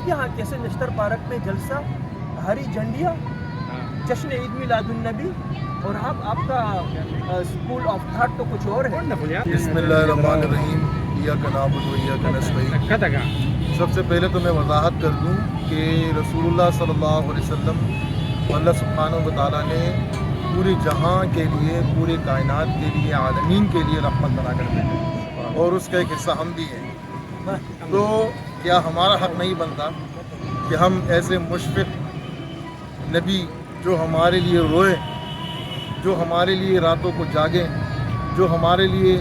آپ یہاں کیسے نشتر پارک میں جلسہ، ہری جھنڈیاں، جشن عید میلاد النبی، اور آپ کا اسکول آف تھاٹ تو کچھ اور ہے. بسم اللہ الرحمن الرحیم. ایاک نعبد و ایاک نستعین. سب سے پہلے تو میں وضاحت کر دوں کہ رسول اللہ صلی اللہ علیہ وسلم اللہ سبحانہ و تعالیٰ نے پورے جہاں کے لیے، پورے کائنات کے لیے، عالمین کے لیے رحمت بنا کر بھیجا، اور اس کا ایک حصہ ہم بھی ہیں. تو کیا ہمارا حق نہیں بنتا کہ ہم ایسے مشفق نبی جو ہمارے لیے روئے، جو ہمارے لیے راتوں کو جاگیں، جو ہمارے لیے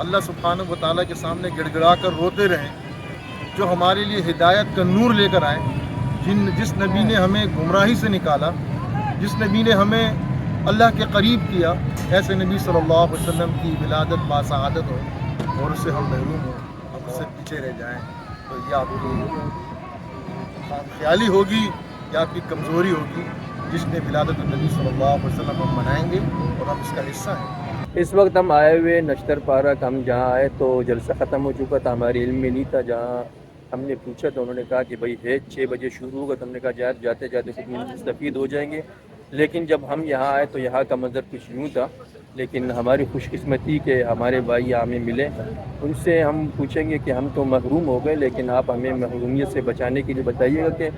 اللہ سبحانہ و تعالیٰ کے سامنے گڑ گڑا کر روتے رہیں، جو ہمارے لیے ہدایت کا نور لے کر آئیں، جس نبی نے ہمیں گمراہی سے نکالا، جس نبی نے ہمیں اللہ کے قریب کیا، ایسے نبی صلی اللہ علیہ وسلم کی ولادت باسعادت ہو اور اس سے ہم محروم ہوں، ہم اس سے پیچھے رہ جائیں، تو یہ آپ کی خیالی ہوگی یا آپ کی کمزوری ہوگی. جس نے ولادت النبی صلی اللہ علیہ وسلم ہم منائیں گے اور ہم اس کا حصہ ہیں. اس وقت ہم آئے ہوئے نشتر پارک. ہم جہاں آئے تو جلسہ ختم ہو چکا تھا، ہمارے علم میں نہیں تھا. جہاں ہم نے پوچھا تو انہوں نے کہا کہ بھائی ہے 6 بجے شروع ہوگا، تو ہم نے کہا جاتے جاتے کچھ مستفید ہو جائیں گے. لیکن جب ہم یہاں آئے تو یہاں کا منظر کچھ یوں تھا. لیکن ہماری خوش قسمتی کہ ہمارے بھائی یہاں ہمیں ملے. ان سے ہم پوچھیں گے کہ ہم تو محروم ہو گئے، لیکن آپ ہمیں محرومیت سے بچانے کے لیے بتائیے گا کہ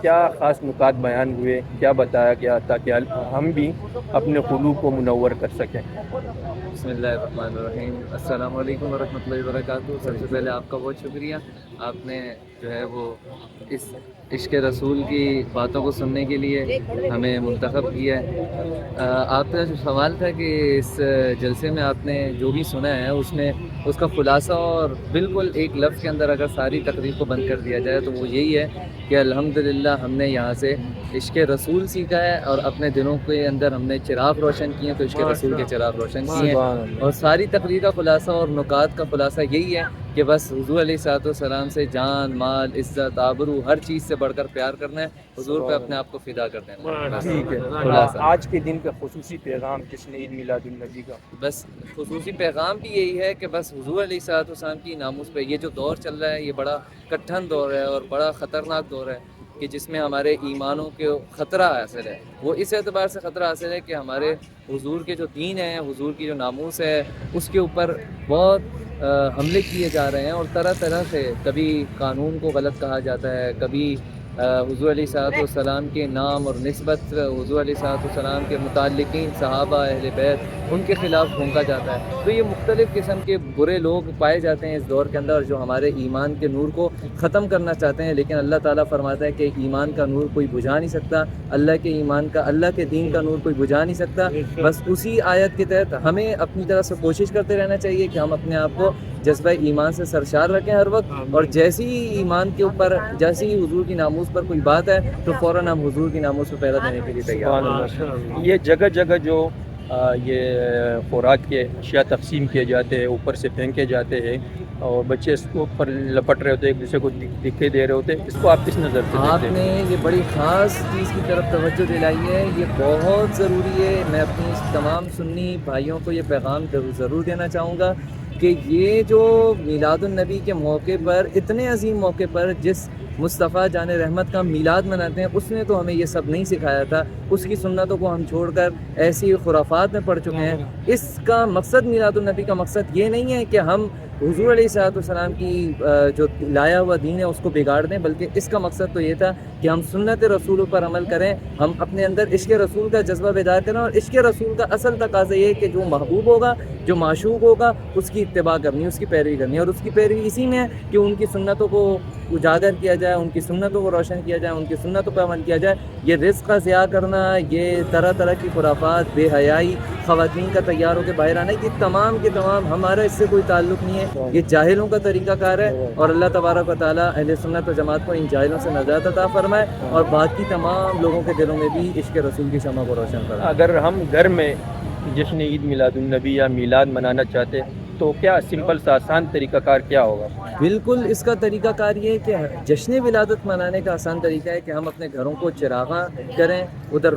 کیا خاص نکات بیان ہوئے، کیا بتایا گیا تاکہ ہم بھی اپنے قلوب کو منور کر سکیں. بسم اللہ الرحمن الرحیم. السلام علیکم ورحمۃ اللہ وبرکاتہ. سب سے پہلے آپ کا بہت شکریہ، آپ نے جو ہے وہ اس عشق رسول کی باتوں کو سننے کے لیے ہمیں منتخب کیا ہے. آپ کا جو سوال تھا کہ اس جلسے میں آپ نے جو بھی سنا ہے اس کا خلاصہ اور بالکل ایک لفظ کے اندر اگر ساری تقریر کو بند کر دیا جائے تو وہ یہی ہے کہ الحمدللہ ہم نے یہاں سے عشق رسول سیکھا ہے، اور اپنے دلوں کے اندر ہم نے چراغ روشن کیے ہیں، تو عشق رسول کے چراغ روشن کیے ہیں. اور ساری تقریر کا خلاصہ اور نکات کا خلاصہ یہی ہے کہ بس حضور علیہ الصلوۃ والسلام سے جان، مال، عزت، آبرو، ہر چیز سے بڑھ کر پیار کرنا ہے، حضور پہ اپنے آپ کو فدا کر دینا ہے. ٹھیک ہے. خلاصہ آج کے دن کا خصوصی پیغام جشن عید میلاد النبی کا. بس خصوصی پیغام بھی یہی ہے کہ بس حضور علیہ الصلوۃ والسلام کی ناموس پہ یہ جو دور چل رہا ہے، یہ بڑا کٹھن دور ہے اور بڑا خطرناک دور ہے کہ جس میں ہمارے ایمانوں کے خطرہ حاصل ہے. وہ اس اعتبار سے خطرہ حاصل ہے کہ ہمارے حضور کے جو دین ہے، حضور کی جو ناموس ہے، اس کے اوپر بہت حملے کیے جا رہے ہیں، اور طرح طرح سے کبھی قانون کو غلط کہا جاتا ہے، کبھی حضور علیہ الصلوۃ والسلام کے نام اور نسبت حضور علیہ الصلوۃ والسلام کے متعلقین صحابہ، اہل بیت، ان کے خلاف پھونکا جاتا ہے. تو یہ مختلف قسم کے برے لوگ پائے جاتے ہیں اس دور کے اندر جو ہمارے ایمان کے نور کو ختم کرنا چاہتے ہیں. لیکن اللہ تعالیٰ فرماتا ہے کہ ایمان کا نور کوئی بجھا نہیں سکتا، اللہ کے دین کا نور کوئی بجھا نہیں سکتا. بس اسی آیت کے تحت ہمیں اپنی طرف سے کوشش کرتے رہنا چاہیے کہ ہم اپنے آپ کو جذبہ ایمان سے سرشار رکھیں ہر وقت، اور جیسی ہی ایمان کے اوپر، جیسی ہی حضور کی ناموس پر کوئی بات ہے تو فوراً ہم حضور کی ناموس پہ پہلا دینے کے لیے تیار ہیں. یہ جگہ جگہ جو یہ خوراک کے اشیاء تقسیم کیے جاتے ہیں، اوپر سے پھینکے جاتے ہیں، اور بچے اس کو اوپر لپٹ رہے ہوتے ہیں، ایک دوسرے کو دکھے دے رہے ہوتے ہیں، اس کو آپ کس نظر سے آپ دیکھتے ہیں؟ نے یہ بڑی خاص چیز کی طرف توجہ دلائی ہے، یہ بہت ضروری ہے. میں اپنی تمام سنی بھائیوں کو یہ پیغام ضرور دینا چاہوں گا کہ یہ جو میلاد النبی کے موقع پر، اتنے عظیم موقع پر جس مصطفیٰ جان رحمت کا میلاد مناتے ہیں، اس نے تو ہمیں یہ سب نہیں سکھایا تھا. اس کی سنتوں کو ہم چھوڑ کر ایسی خرافات میں پڑ چکے ہیں. اس کا مقصد، میلاد النبی کا مقصد یہ نہیں ہے کہ ہم حضور علیہ الصلوۃ والسلام کی جو لایا ہوا دین ہے اس کو بگاڑ دیں، بلکہ اس کا مقصد تو یہ تھا کہ ہم سنت رسولوں پر عمل کریں، ہم اپنے اندر عشق رسول کا جذبہ بیدار کریں. اور عشق رسول کا اصل تقاضا یہ ہے کہ جو محبوب ہوگا، جو معشوق ہوگا، اس کی اتباع کرنی، اس کی پیروی کرنی ہے. اور اس کی پیروی اسی میں ہے کہ ان کی سنتوں کو اجاگر کیا جائے، ان کی سنتوں کو روشن کیا جائے، ان کی سنتوں پر عمل کیا جائے. یہ رزق کا ضیاع کرنا، یہ طرح طرح کی خرافات، بے حیائی، خواتین کا تیار ہو کے باہر آنا، یہ تمام کے تمام ہمارا اس سے کوئی تعلق نہیں ہے. یہ جاہلوں کا طریقہ کار ہے، اور اللہ تبارک و تعالیٰ اہل سنت و جماعت کو ان جاہلوں سے نجات عطا فرمائے، اور باقی تمام لوگوں کے دلوں میں بھی عشق رسول کی شمع کو روشن فرمائے. اگر ہم گھر میں جشن عید میلاد النبی یا میلاد منانا چاہتے تو کیا سمپل سا آسان طریقہ کار کیا ہوگا؟ بالکل اس کا طریقہ کار یہ ہے کہ جشن ولادت منانے کا آسان طریقہ ہے کہ ہم اپنے گھروں کو چراغاں کریں، ادھر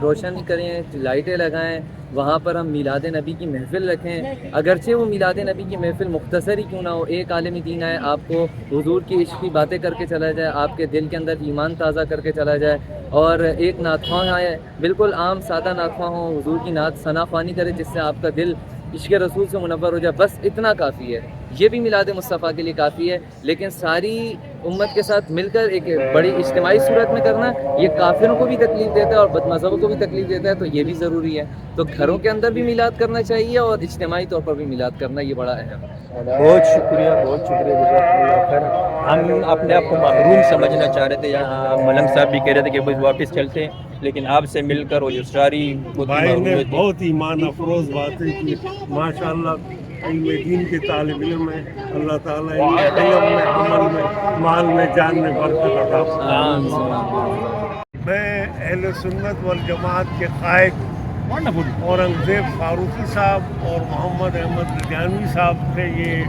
روشن کریں، لائٹیں لگائیں، وہاں پر ہم میلاد نبی کی محفل رکھیں، اگرچہ وہ میلاد نبی کی محفل مختصر ہی کیوں نہ ہو، ایک عالم دین آئے آپ کو حضور کی عشق کی باتیں کر کے چلا جائے، آپ کے دل کے اندر ایمان تازہ کر کے چلا جائے، اور ایک نعت خواں آئے، بالکل عام سادہ نعت خواں ہو، حضور کی نعت ثنا خوانی کرے جس سے آپ کا دل عشق رسول سے منور ہو جائے، بس اتنا کافی ہے۔ یہ بھی میلاد مصطفیٰ کے لیے کافی ہے، لیکن ساری امت کے ساتھ مل کر ایک بڑی اجتماعی صورت میں کرنا یہ کافروں کو بھی تکلیف دیتا ہے اور بد مذہبوں کو بھی تکلیف دیتا ہے، تو یہ بھی ضروری ہے۔ تو گھروں کے اندر بھی میلاد کرنا چاہیے اور اجتماعی طور پر بھی میلاد کرنا یہ بڑا اہم ہے۔ بہت شکریہ جزاک اللہ خیر۔ ہم اپنے آپ کو محروم سمجھنا چاہ رہے تھے، یہاں ملنگ صاحب بھی کہہ رہے تھے کہ بس واپس چلتے ہیں، لیکن آپ سے مل کر وہ جو ساری بھائی نے بہت ایمان افروز باتیں کی، ماشاء اللہ علم دین کے طالب علم ہیں، اللہ تعالیٰ ان کے علم میں، عمل میں، مال میں، جان میں برکت عطا فرمائے۔ میں اہل سنت والجماعت کے قائد اورنگزیب فاروقی صاحب اور محمد احمد لدھیانوی صاحب سے یہ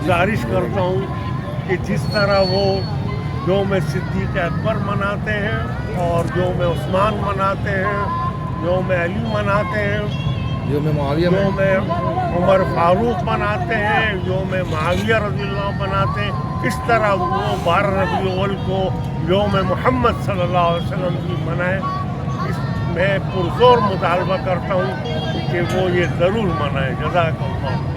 گزارش کرتا ہوں کہ جس طرح وہ یوم صدیق اکبر مناتے ہیں اور یوم عثمان مناتے ہیں، یوم علی مناتے ہیں، یوم عمر فاروق مناتے ہیں، یوم معاویہ رضی اللہ مناتے ہیں، اس طرح وہ 12 ربیع الاول کو یوم محمد صلی اللہ علیہ وسلم بھی منائیں۔ اس میں پرزور مطالبہ کرتا ہوں کہ وہ یہ ضرور منائیں۔ جزاک اللہ۔